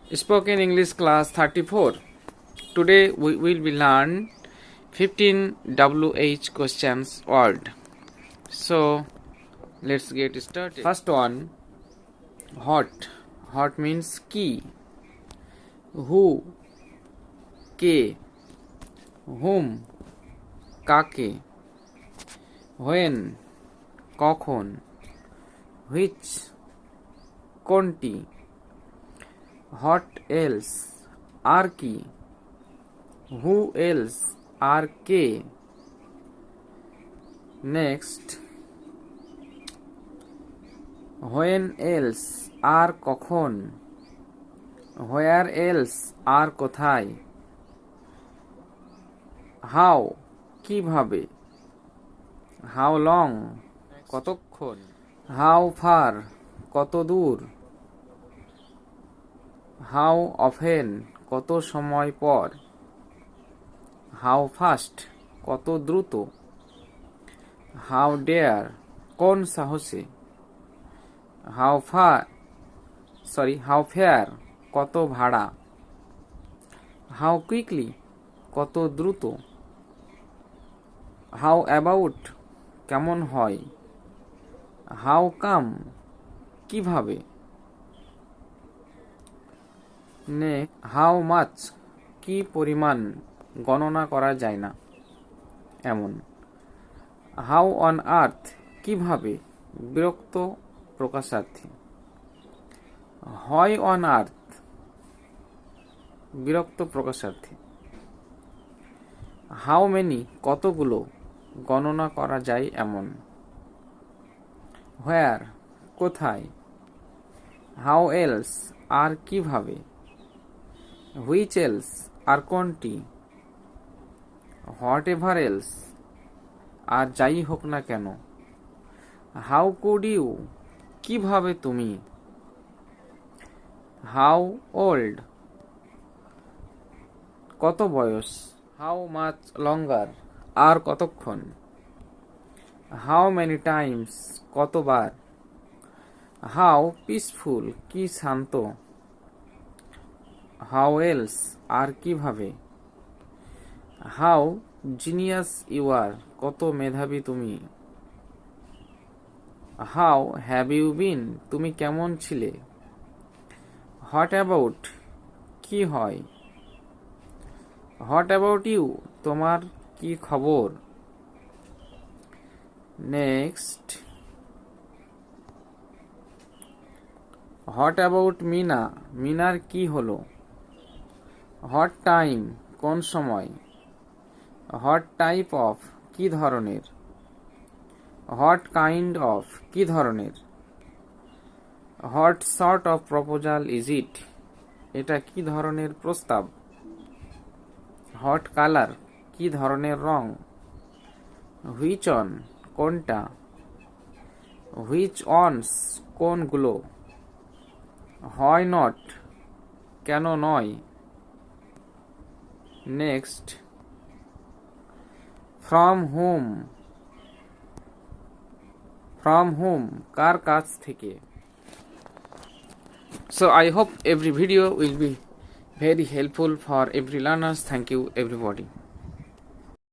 Spoken English class 34. Today we will be learn 15 WH questions word. So let's get started. First one, hot. Hot means কি, who, K, whom, কাকে, when, কখন, which, কোনটি, what else, আর কি, who else, R K. next, when else, আর কখন, where else, আর কোথায়, how, কিভাবে, how long, কতক্ষণ, how far, কত দূর, how often, কত সময় পর, how fast, কত দ্রুত, how dare, কোন সাহসে, how fair, কত ভাড়া, how quickly, কত দ্রুত, how about, কেমন হয়, how come, কিভাবে। নেক্সট, হাউ মাচ, কি পরিমাণ, গণনা করা যায় না এমন। হাউ অন আর্থ, কিভাবে, বিরক্ত প্রকাশার্থী। হয় অন আর্থ, বিরক্ত প্রকাশার্থী। হাউ মেনি, কতগুলো, গণনা করা যায় এমন। হোয়ার, কোথায়। হাউ এলস, আর কিভাবে। হুইচ এলস, আর কোনটি। হোয়াট এভার এলস, আর যাই হোক না কেন। হাউ কুড ইউ, কিভাবে তুমি। হাউ ওল্ড, কত বয়স। হাউ মাচ লঙ্গার, আর কতক্ষণ। হাউ মেনি টাইমস, কতবার। হাউ পিসফুল, কি শান্ত। হাউ এলস, আর কিভাবে। হাউ জিনিয়াস ইউ আর, কত মেধাবী তুমি। হাউ হ্যাভ ইউ বিন, তুমি কেমন ছিলে। হোয়াট অ্যাবাউট, কি হয়। হোয়াট অ্যাবাউট ইউ, তোমার কি খবর। নেক্সট, হোয়াট অ্যাবাউট মিনা, মিনার কি হলো। হোয়াট টাইম, কোন সময়। হোয়াট টাইপ অফ, কি ধরনের। হোয়াট কাইন্ড অফ, কি ধরনের। What sort of proposal is it, এটা কি ধরনের প্রস্তাব। হোয়াট কালার, কি ধরনের রং। হুইচ অন, কোনটা। হুইচ অনস, কোনগুলো। হয় নট, কেন নয়। Next, from whom, from whom, কার কাছ থেকে। So I hope every video will be very helpful for every learners. Thank you everybody.